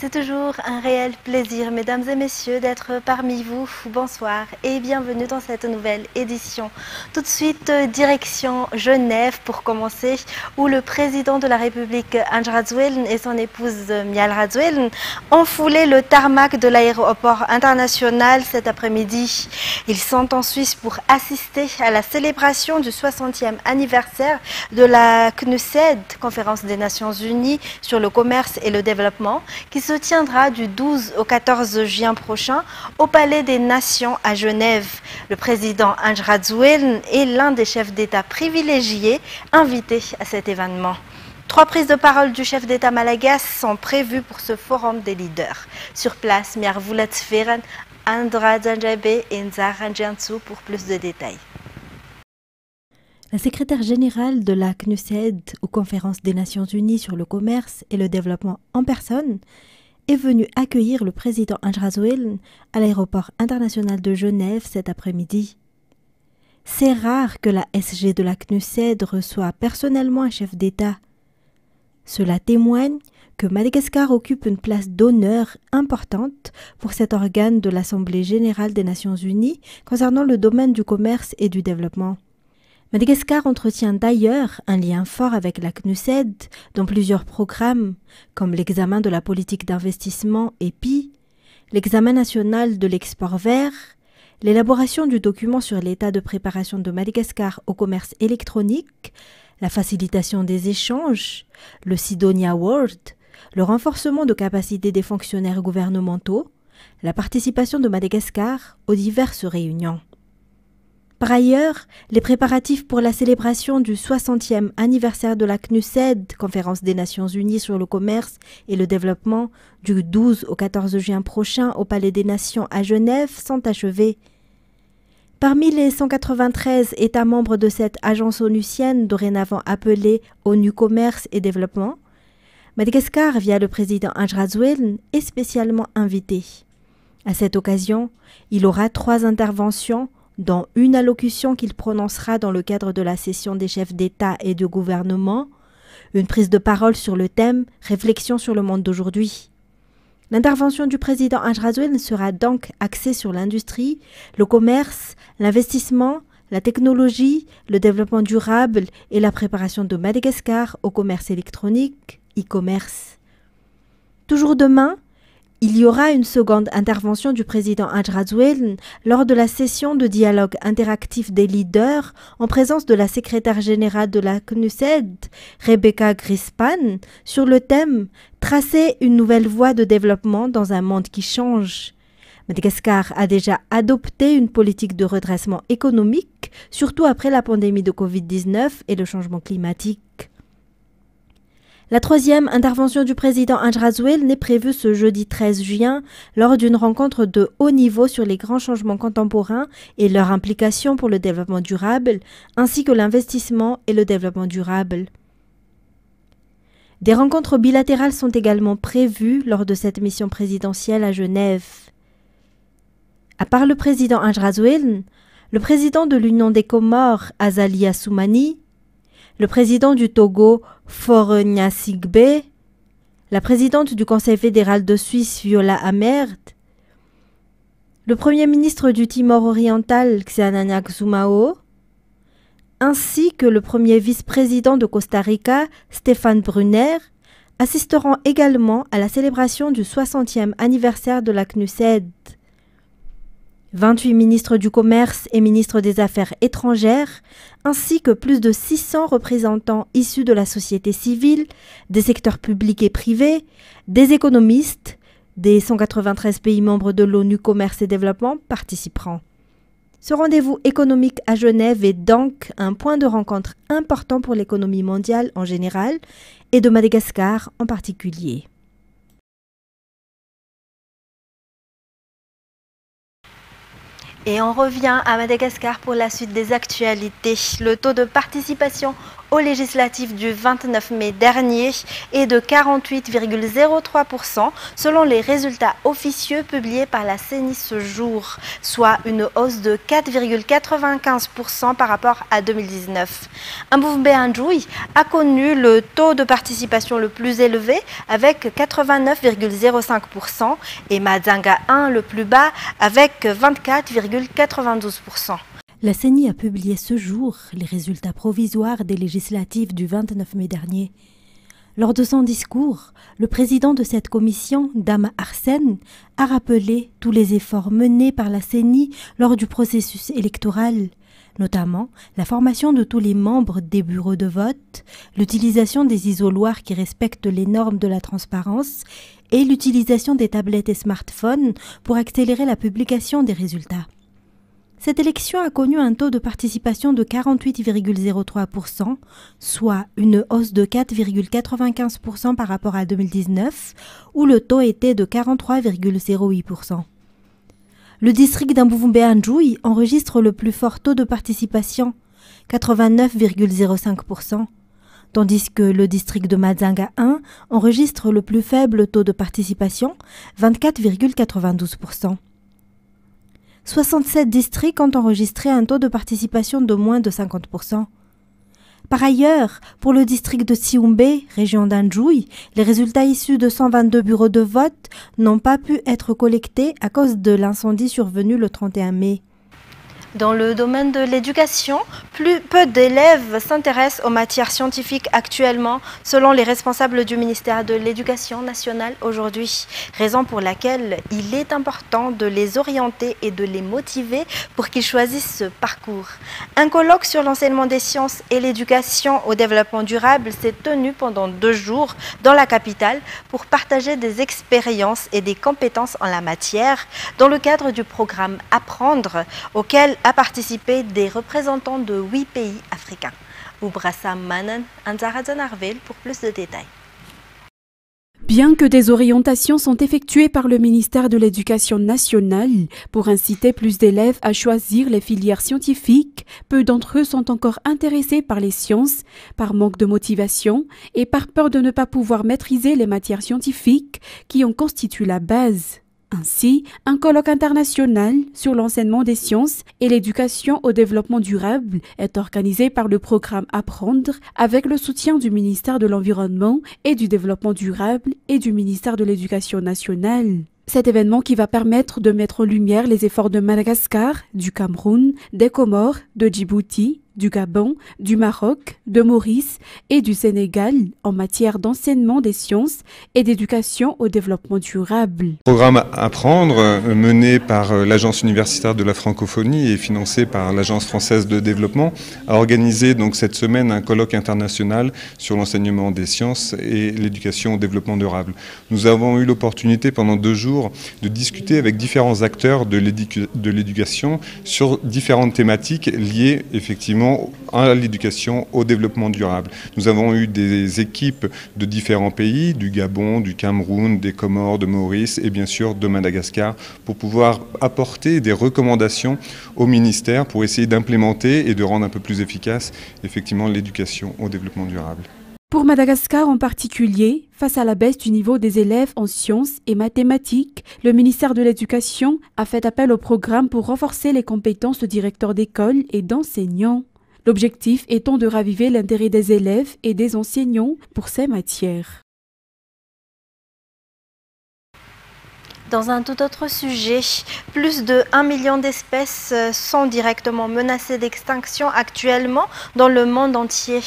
C'est toujours un réel plaisir, mesdames et messieurs, d'être parmi vous. Bonsoir et bienvenue dans cette nouvelle édition. Tout de suite, direction Genève pour commencer, où le président de la République, Ange Razuelen, et son épouse Mial Razuelen ont foulé le tarmac de l'aéroport international cet après-midi. Ils sont en Suisse pour assister à la célébration du 60e anniversaire de la CNUSED, Conférence des Nations Unies sur le commerce et le développement, qui se tiendra du 12 au 14 juin prochain au Palais des Nations à Genève. Le président Ange Razuelen est l'un des chefs d'État privilégiés invités à cet événement. 3 prises de parole du chef d'État malagasy sont prévues pour ce forum des leaders. Sur place, Miar Vulatsferen, Andra Zanjabe et Nzar Ranjiantsu pour plus de détails. La secrétaire générale de la CNUSED, aux conférences des Nations Unies sur le commerce et le développement en personne, est venue accueillir le président Ange Razuelen à l'aéroport international de Genève cet après-midi. C'est rare que la SG de la CNUSED reçoive personnellement un chef d'État. Cela témoigne que Madagascar occupe une place d'honneur importante pour cet organe de l'Assemblée générale des Nations unies concernant le domaine du commerce et du développement. Madagascar entretient d'ailleurs un lien fort avec la CNUSED dans plusieurs programmes, comme l'examen de la politique d'investissement EPI, l'examen national de l'export vert, l'élaboration du document sur l'état de préparation de Madagascar au commerce électronique, la facilitation des échanges, le Sidonia Award, le renforcement de capacités des fonctionnaires gouvernementaux, la participation de Madagascar aux diverses réunions. Par ailleurs, les préparatifs pour la célébration du 60e anniversaire de la CNUSED, Conférence des Nations Unies sur le commerce et le développement, du 12 au 14 juin prochain au Palais des Nations à Genève, sont achevés. Parmi les 193 États membres de cette agence onusienne, dorénavant appelée ONU Commerce et Développement, Madagascar, via le président Ange Razuelen, est spécialement invité. À cette occasion, il aura 3 interventions, dont une allocution qu'il prononcera dans le cadre de la session des chefs d'État et de gouvernement, une prise de parole sur le thème « Réflexion sur le monde d'aujourd'hui ». L'intervention du président Ange Razuelen sera donc axée sur l'industrie, le commerce, l'investissement, la technologie, le développement durable et la préparation de Madagascar au commerce électronique, e-commerce. Toujours demain, il y aura une seconde intervention du président Ange Razuelen lors de la session de dialogue interactif des leaders en présence de la secrétaire générale de la CNUSED, Rebecca Grispan, sur le thème « Tracer une nouvelle voie de développement dans un monde qui change ». Madagascar a déjà adopté une politique de redressement économique, surtout après la pandémie de Covid-19 et le changement climatique. La 3e intervention du président Ange Razuelen est prévue ce jeudi 13 juin lors d'une rencontre de haut niveau sur les grands changements contemporains et leur implication pour le développement durable, ainsi que l'investissement et le développement durable. Des rencontres bilatérales sont également prévues lors de cette mission présidentielle à Genève. À part le président Ange Razuelen, le président de l'Union des Comores, Azali Assoumani, le président du Togo, Faure Gnassingbé, la présidente du Conseil fédéral de Suisse, Viola Amerd, le premier ministre du Timor oriental, Xanana Xumao, ainsi que le premier vice-président de Costa Rica, Stéphane Brunner, assisteront également à la célébration du 60e anniversaire de la CNUSED. 28 ministres du Commerce et ministres des Affaires étrangères, ainsi que plus de 600 représentants issus de la société civile, des secteurs publics et privés, des économistes, des 193 pays membres de l'ONU Commerce et Développement participeront. Ce rendez-vous économique à Genève est donc un point de rencontre important pour l'économie mondiale en général et de Madagascar en particulier. Et on revient à Madagascar pour la suite des actualités. Le taux de participation aux législatives du 29 mai dernier est de 48,03% selon les résultats officieux publiés par la CENI ce jour, soit une hausse de 4,95% par rapport à 2019. Mboumbe-Andjoui a connu le taux de participation le plus élevé avec 89,05% et Mazanga 1 le plus bas avec 24,92%. La CENI a publié ce jour les résultats provisoires des législatives du 29 mai dernier. Lors de son discours, le président de cette commission, Dama Arsène, a rappelé tous les efforts menés par la CENI lors du processus électoral, notamment la formation de tous les membres des bureaux de vote, l'utilisation des isoloirs qui respectent les normes de la transparence et l'utilisation des tablettes et smartphones pour accélérer la publication des résultats. Cette élection a connu un taux de participation de 48,03%, soit une hausse de 4,95% par rapport à 2019, où le taux était de 43,08%. Le district d'Mboumbe-Andjoui enregistre le plus fort taux de participation, 89,05%, tandis que le district de Mazanga 1 enregistre le plus faible taux de participation, 24,92%. 67 districts ont enregistré un taux de participation de moins de 50%. Par ailleurs, pour le district de Sioumbe, région d'Andjoui, les résultats issus de 122 bureaux de vote n'ont pas pu être collectés à cause de l'incendie survenu le 31 mai. Dans le domaine de l'éducation, peu d'élèves s'intéressent aux matières scientifiques actuellement, selon les responsables du ministère de l'Éducation nationale aujourd'hui. Raison pour laquelle il est important de les orienter et de les motiver pour qu'ils choisissent ce parcours. Un colloque sur l'enseignement des sciences et l'éducation au développement durable s'est tenu pendant 2 jours dans la capitale pour partager des expériences et des compétences en la matière dans le cadre du programme Apprendre, auquel a participé des représentants de 8 pays africains. Oubrassa Manan, Anzara Zanarvel pour plus de détails. Bien que des orientations sont effectuées par le ministère de l'Éducation nationale pour inciter plus d'élèves à choisir les filières scientifiques, peu d'entre eux sont encore intéressés par les sciences, par manque de motivation et par peur de ne pas pouvoir maîtriser les matières scientifiques qui en constituent la base. Ainsi, un colloque international sur l'enseignement des sciences et l'éducation au développement durable est organisé par le programme Apprendre avec le soutien du ministère de l'Environnement et du Développement durable et du ministère de l'Éducation nationale. Cet événement qui va permettre de mettre en lumière les efforts de Madagascar, du Cameroun, des Comores, de Djibouti, du Gabon, du Maroc, de Maurice et du Sénégal en matière d'enseignement des sciences et d'éducation au développement durable. Le programme Apprendre, mené par l'Agence universitaire de la francophonie et financé par l'Agence française de développement, a organisé donc cette semaine un colloque international sur l'enseignement des sciences et l'éducation au développement durable. Nous avons eu l'opportunité pendant 2 jours de discuter avec différents acteurs de l'éducation sur différentes thématiques liées effectivement à l'éducation au développement durable. Nous avons eu des équipes de différents pays, du Gabon, du Cameroun, des Comores, de Maurice et bien sûr de Madagascar, pour pouvoir apporter des recommandations au ministère pour essayer d'implémenter et de rendre un peu plus efficace effectivement l'éducation au développement durable. Pour Madagascar en particulier, face à la baisse du niveau des élèves en sciences et mathématiques, le ministère de l'Éducation a fait appel au programme pour renforcer les compétences de directeurs d'école et d'enseignants. L'objectif étant de raviver l'intérêt des élèves et des enseignants pour ces matières. Dans un tout autre sujet, plus de 1 million d'espèces sont directement menacées d'extinction actuellement dans le monde entier.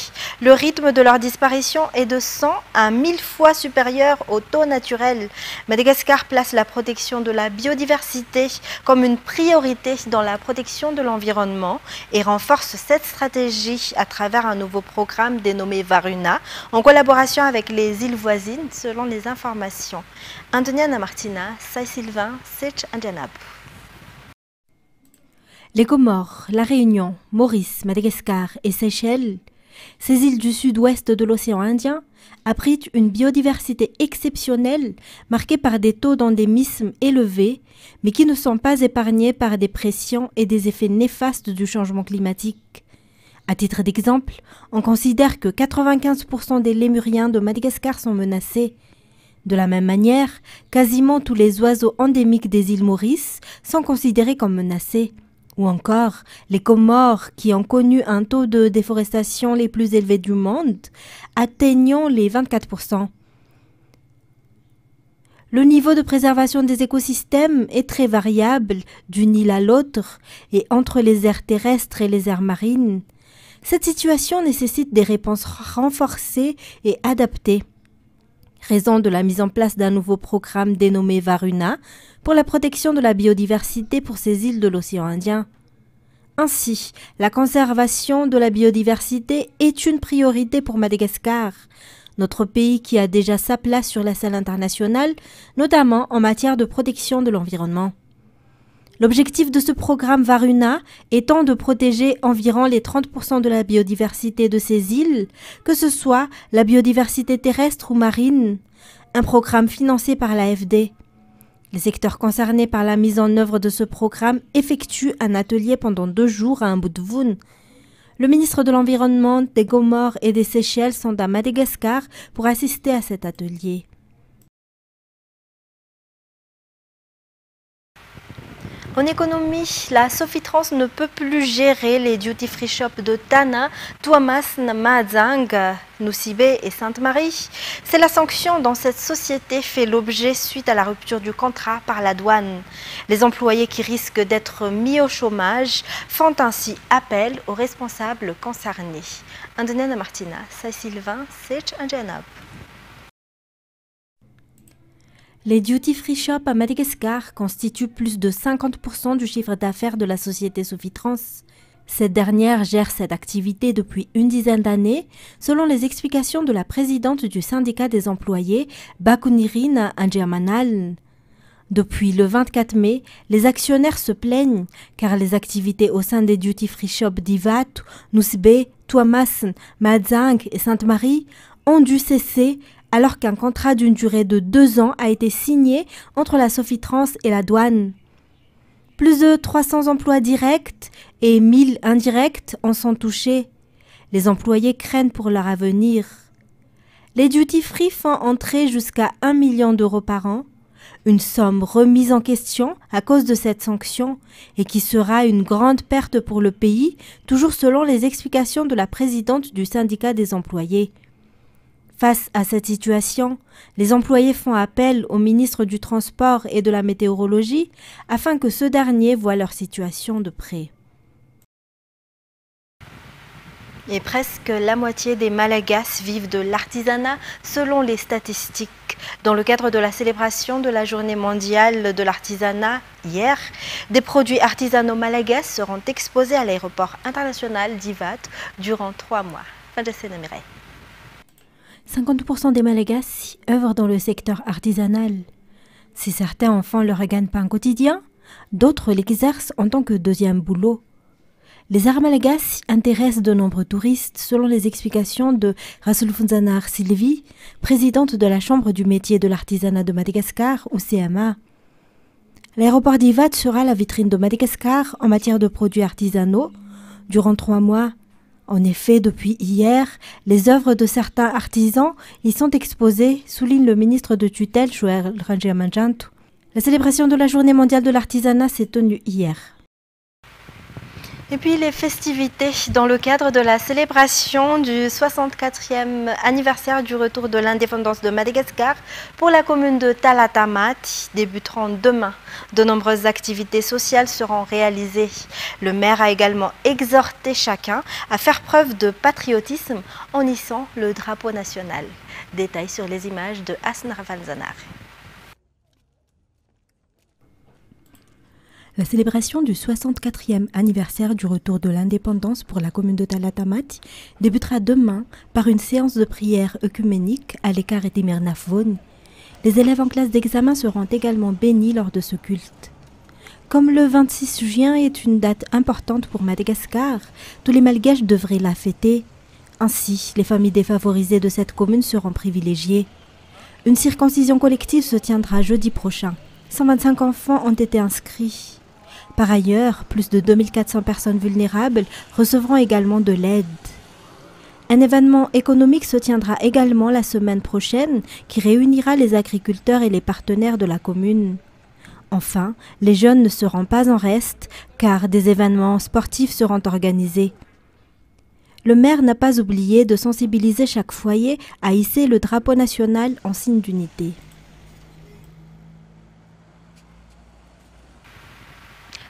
Le rythme de leur disparition est de 100 à 1000 fois supérieur au taux naturel. Madagascar place la protection de la biodiversité comme une priorité dans la protection de l'environnement et renforce cette stratégie à travers un nouveau programme dénommé Varuna en collaboration avec les îles voisines selon les informations. Antoniana Martina, Sylvain, Sech Indianab. Les Comores, La Réunion, Maurice, Madagascar et Seychelles, ces îles du sud-ouest de l'océan Indien, abritent une biodiversité exceptionnelle marquée par des taux d'endémisme élevés, mais qui ne sont pas épargnés par des pressions et des effets néfastes du changement climatique. À titre d'exemple, on considère que 95% des lémuriens de Madagascar sont menacés. De la même manière, quasiment tous les oiseaux endémiques des îles Maurice sont considérés comme menacés. Ou encore, les Comores, qui ont connu un taux de déforestation les plus élevés du monde, atteignant les 24%. Le niveau de préservation des écosystèmes est très variable d'une île à l'autre et entre les aires terrestres et les aires marines. Cette situation nécessite des réponses renforcées et adaptées. Raison de la mise en place d'un nouveau programme dénommé Varuna pour la protection de la biodiversité pour ces îles de l'océan Indien. Ainsi, la conservation de la biodiversité est une priorité pour Madagascar, notre pays qui a déjà sa place sur la scène internationale, notamment en matière de protection de l'environnement. L'objectif de ce programme Varuna étant de protéger environ les 30% de la biodiversité de ces îles, que ce soit la biodiversité terrestre ou marine, un programme financé par l'AFD. Les secteurs concernés par la mise en œuvre de ce programme effectuent un atelier pendant 2 jours à Mbudvoun. Le ministre de l'Environnement, des Comores et des Seychelles sont à Madagascar pour assister à cet atelier. En économie, la Sofitrans ne peut plus gérer les duty-free shops de Tana, Tuamasn, Mahajang, Nosy-Be et Sainte-Marie. C'est la sanction dont cette société fait l'objet suite à la rupture du contrat par la douane. Les employés qui risquent d'être mis au chômage font ainsi appel aux responsables concernés. Andena Martina, Sylvain, Sech Anjanab. Les duty-free shops à Madagascar constituent plus de 50% du chiffre d'affaires de la société Sofitrans. Cette dernière gère cette activité depuis une dizaine d'années, selon les explications de la présidente du syndicat des employés, Bakunirine Anjamanal. Depuis le 24 mai, les actionnaires se plaignent car les activités au sein des duty-free shops d'Ivat, Nosy-Be, Tuamasn, Mahajang et Sainte-Marie ont dû cesser alors qu'un contrat d'une durée de 2 ans a été signé entre la Sofitrans et la douane. Plus de 300 emplois directs et 1000 indirects en sont touchés. Les employés craignent pour leur avenir. Les duty-free font entrer jusqu'à 1 million d'euros par an, une somme remise en question à cause de cette sanction et qui sera une grande perte pour le pays, toujours selon les explications de la présidente du syndicat des employés. Face à cette situation, les employés font appel au ministre du Transport et de la Météorologie afin que ce dernier voie leur situation de près. Et presque la moitié des Malagasy vivent de l'artisanat selon les statistiques. Dans le cadre de la célébration de la Journée mondiale de l'artisanat hier, des produits artisanaux malagasy seront exposés à l'aéroport international d'Ivat durant 3 mois. Fin de scène, Mireille. 50% des Malagasy œuvrent dans le secteur artisanal. Si certains en font leur gagne-pain quotidien, d'autres l'exercent en tant que deuxième boulot. Les arts malagasy intéressent de nombreux touristes, selon les explications de Rasulfunzanar Sylvie, présidente de la Chambre du métier de l'artisanat de Madagascar, ou CMA. L'aéroport d'Ivat sera la vitrine de Madagascar en matière de produits artisanaux durant 3 mois. En effet, depuis hier, les œuvres de certains artisans y sont exposées, souligne le ministre de tutelle, Joël Ranjamanjantu. La célébration de la Journée mondiale de l'artisanat s'est tenue hier. Et puis les festivités dans le cadre de la célébration du 64e anniversaire du retour de l'indépendance de Madagascar pour la commune de Talatamat débuteront demain. De nombreuses activités sociales seront réalisées. Le maire a également exhorté chacun à faire preuve de patriotisme en hissant le drapeau national. Détails sur les images de Asnar Valzanar. La célébration du 64e anniversaire du retour de l'indépendance pour la commune de Talatamat débutera demain par une séance de prière œcuménique à l'écart d'Imirnafvon. Les élèves en classe d'examen seront également bénis lors de ce culte. Comme le 26 juin est une date importante pour Madagascar, tous les Malgaches devraient la fêter. Ainsi, les familles défavorisées de cette commune seront privilégiées. Une circoncision collective se tiendra jeudi prochain. 125 enfants ont été inscrits. Par ailleurs, plus de 2400 personnes vulnérables recevront également de l'aide. Un événement économique se tiendra également la semaine prochaine qui réunira les agriculteurs et les partenaires de la commune. Enfin, les jeunes ne seront pas en reste car des événements sportifs seront organisés. Le maire n'a pas oublié de sensibiliser chaque foyer à hisser le drapeau national en signe d'unité.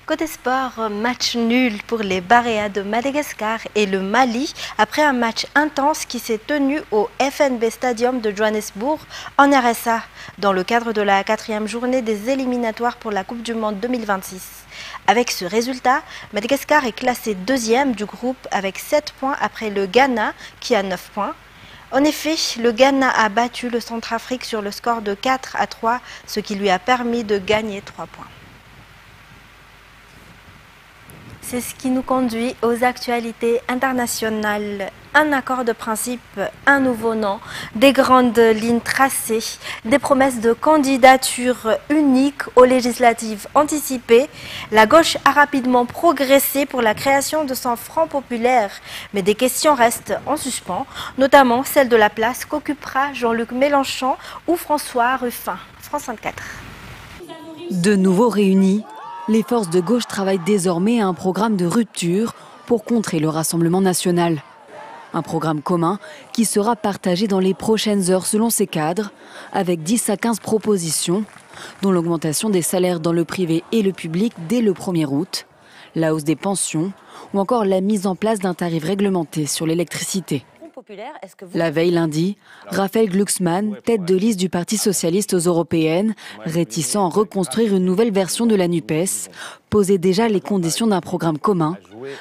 Côté sport, match nul pour les Baréas de Madagascar et le Mali après un match intense qui s'est tenu au FNB Stadium de Johannesburg en RSA dans le cadre de la 4e journée des éliminatoires pour la Coupe du Monde 2026. Avec ce résultat, Madagascar est classé 2e du groupe avec 7 points après le Ghana qui a 9 points. En effet, le Ghana a battu le Centrafrique sur le score de 4-3, ce qui lui a permis de gagner 3 points. C'est ce qui nous conduit aux actualités internationales. Un accord de principe, un nouveau nom, des grandes lignes tracées, des promesses de candidature unique aux législatives anticipées. La gauche a rapidement progressé pour la création de son front populaire, mais des questions restent en suspens, notamment celle de la place qu'occupera Jean-Luc Mélenchon ou François Ruffin. France 24. De nouveau réunis, les forces de gauche travaillent désormais à un programme de rupture pour contrer le Rassemblement national. Un programme commun qui sera partagé dans les prochaines heures selon ses cadres, avec 10 à 15 propositions, dont l'augmentation des salaires dans le privé et le public dès le 1er août, la hausse des pensions ou encore la mise en place d'un tarif réglementé sur l'électricité. La veille lundi, Raphaël Glucksmann, tête de liste du Parti socialiste aux européennes, réticent à reconstruire une nouvelle version de la NUPES, posait déjà les conditions d'un programme commun,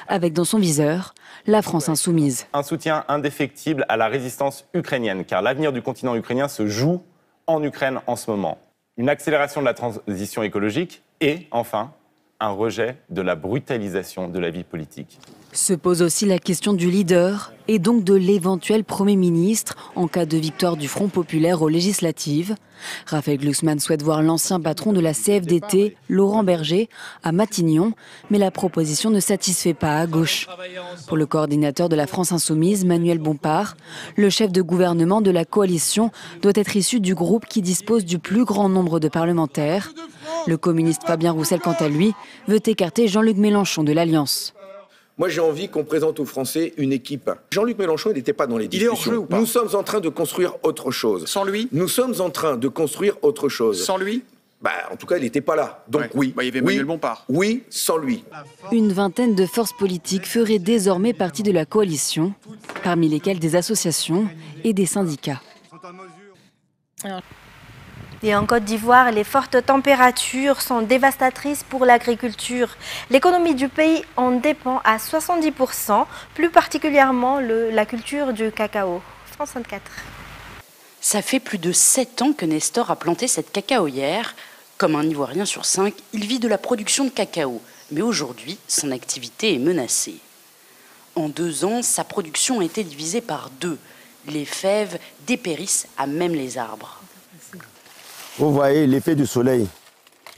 avec dans son viseur la France insoumise. Un soutien indéfectible à la résistance ukrainienne, car l'avenir du continent ukrainien se joue en Ukraine en ce moment. Une accélération de la transition écologique et, enfin, un rejet de la brutalisation de la vie politique. Se pose aussi la question du leader et donc de l'éventuel Premier ministre en cas de victoire du Front populaire aux législatives. Raphaël Glucksmann souhaite voir l'ancien patron de la CFDT, Laurent Berger, à Matignon, mais la proposition ne satisfait pas à gauche. Pour le coordinateur de la France insoumise, Manuel Bompard, le chef de gouvernement de la coalition doit être issu du groupe qui dispose du plus grand nombre de parlementaires. Le communiste Fabien Roussel, quant à lui, veut écarter Jean-Luc Mélenchon de l'Alliance. Moi, j'ai envie qu'on présente aux Français une équipe. Jean-Luc Mélenchon, il n'était pas dans les discussions. Il est hors jeu ou pas ? Nous sommes en train de construire autre chose. Sans lui ? Nous sommes en train de construire autre chose. Sans lui ? En tout cas, il n'était pas là. Donc oui. Il y avait Manuel Bompard. Oui, sans lui. Une vingtaine de forces politiques feraient désormais partie de la coalition, parmi lesquelles des associations et des syndicats. Et en Côte d'Ivoire, les fortes températures sont dévastatrices pour l'agriculture. L'économie du pays en dépend à 70%, plus particulièrement la culture du cacao. France 24. Ça fait plus de 7 ans que Nestor a planté cette cacaoyère. Comme un Ivoirien sur 5, il vit de la production de cacao. Mais aujourd'hui, son activité est menacée. En 2 ans, sa production a été divisée par 2. Les fèves dépérissent à même les arbres. Vous voyez l'effet du soleil.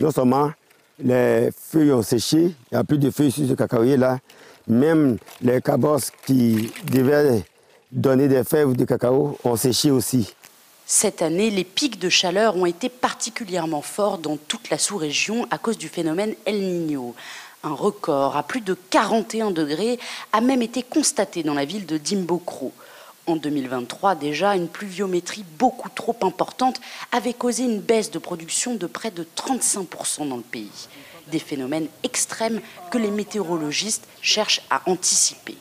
Non seulement les feuilles ont séché, il n'y a plus de feuilles sur ce cacaoyer là, même les cabosses qui devaient donner des fèves de cacao ont séché aussi. Cette année, les pics de chaleur ont été particulièrement forts dans toute la sous-région à cause du phénomène El Niño. Un record à plus de 41 degrés a même été constaté dans la ville de Dimbokro. En 2023, déjà, une pluviométrie beaucoup trop importante avait causé une baisse de production de près de 35% dans le pays. Des phénomènes extrêmes que les météorologistes cherchent à anticiper.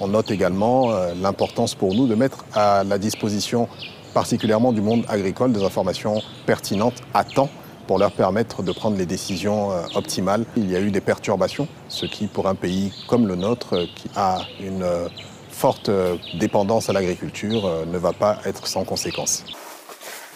On note également l'importance pour nous de mettre à la disposition, particulièrement du monde agricole, des informations pertinentes à temps pour leur permettre de prendre les décisions optimales. Il y a eu des perturbations, ce qui, pour un pays comme le nôtre, qui a une forte dépendance à l'agriculture, ne va pas être sans conséquences.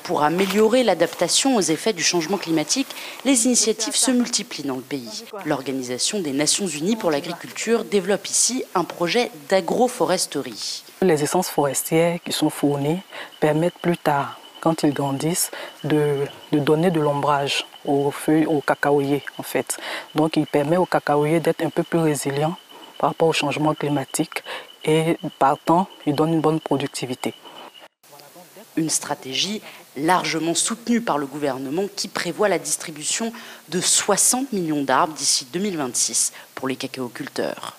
Pour améliorer l'adaptation aux effets du changement climatique, les initiatives se multiplient dans le pays. L'Organisation des Nations Unies pour l'agriculture développe ici un projet d'agroforesterie. Les essences forestières qui sont fournies permettent plus tard quand ils grandissent, de donner de l'ombrage aux feuilles, aux cacaoyers en fait. Donc il permet aux cacaoyers d'être un peu plus résilients par rapport au changement climatique et partant, il donne une bonne productivité. Une stratégie largement soutenue par le gouvernement qui prévoit la distribution de 60 millions d'arbres d'ici 2026 pour les cacao-culteurs.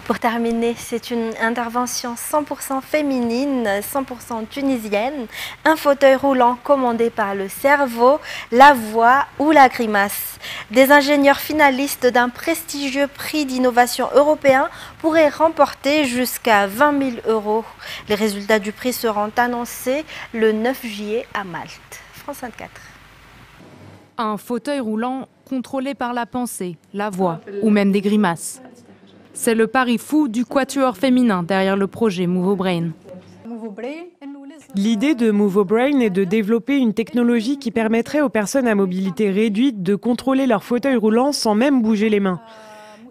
Pour terminer, c'est une intervention 100% féminine, 100% tunisienne, un fauteuil roulant commandé par le cerveau, la voix ou la grimace. Des ingénieurs finalistes d'un prestigieux prix d'innovation européen pourraient remporter jusqu'à 20 000 €. Les résultats du prix seront annoncés le 9 juillet à Malte. France 24. Un fauteuil roulant contrôlé par la pensée, la voix ou même des grimaces. C'est le pari fou du quatuor féminin derrière le projet MovoBrain. L'idée de MovoBrain est de développer une technologie qui permettrait aux personnes à mobilité réduite de contrôler leur fauteuil roulant sans même bouger les mains.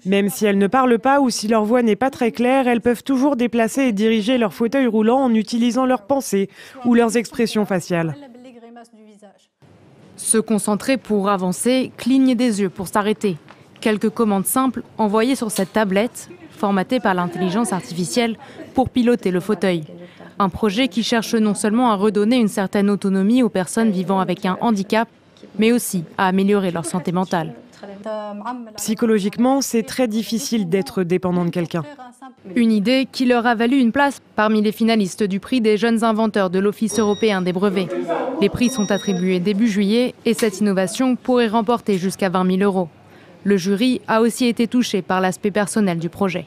Même si elles ne parlent pas ou si leur voix n'est pas très claire, elles peuvent toujours déplacer et diriger leur fauteuil roulant en utilisant leurs pensées ou leurs expressions faciales. Se concentrer pour avancer, cligner des yeux pour s'arrêter. Quelques commandes simples envoyées sur cette tablette, formatée par l'intelligence artificielle pour piloter le fauteuil. Un projet qui cherche non seulement à redonner une certaine autonomie aux personnes vivant avec un handicap, mais aussi à améliorer leur santé mentale. Psychologiquement, c'est très difficile d'être dépendant de quelqu'un. Une idée qui leur a valu une place parmi les finalistes du prix des jeunes inventeurs de l'Office européen des brevets. Les prix sont attribués début juillet et cette innovation pourrait remporter jusqu'à 20 000 €. Le jury a aussi été touché par l'aspect personnel du projet.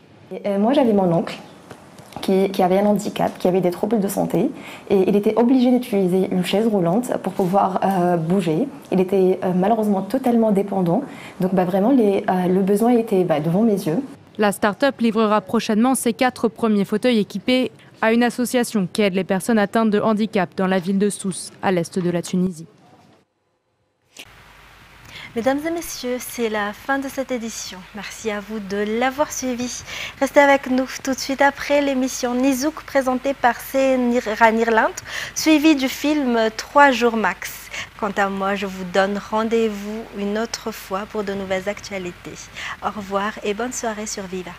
Moi, j'avais mon oncle qui avait un handicap, qui avait des troubles de santé, et il était obligé d'utiliser une chaise roulante pour pouvoir bouger. Il était malheureusement totalement dépendant, donc vraiment le besoin était devant mes yeux. La start-up livrera prochainement ses 4 premiers fauteuils équipés à une association qui aide les personnes atteintes de handicap dans la ville de Sousse, à l'est de la Tunisie. Mesdames et messieurs, c'est la fin de cette édition. Merci à vous de l'avoir suivi. Restez avec nous tout de suite après l'émission Nizouk présentée par Ranirlant, suivie du film 3 jours max. Quant à moi, je vous donne rendez-vous une autre fois pour de nouvelles actualités. Au revoir et bonne soirée sur Viva.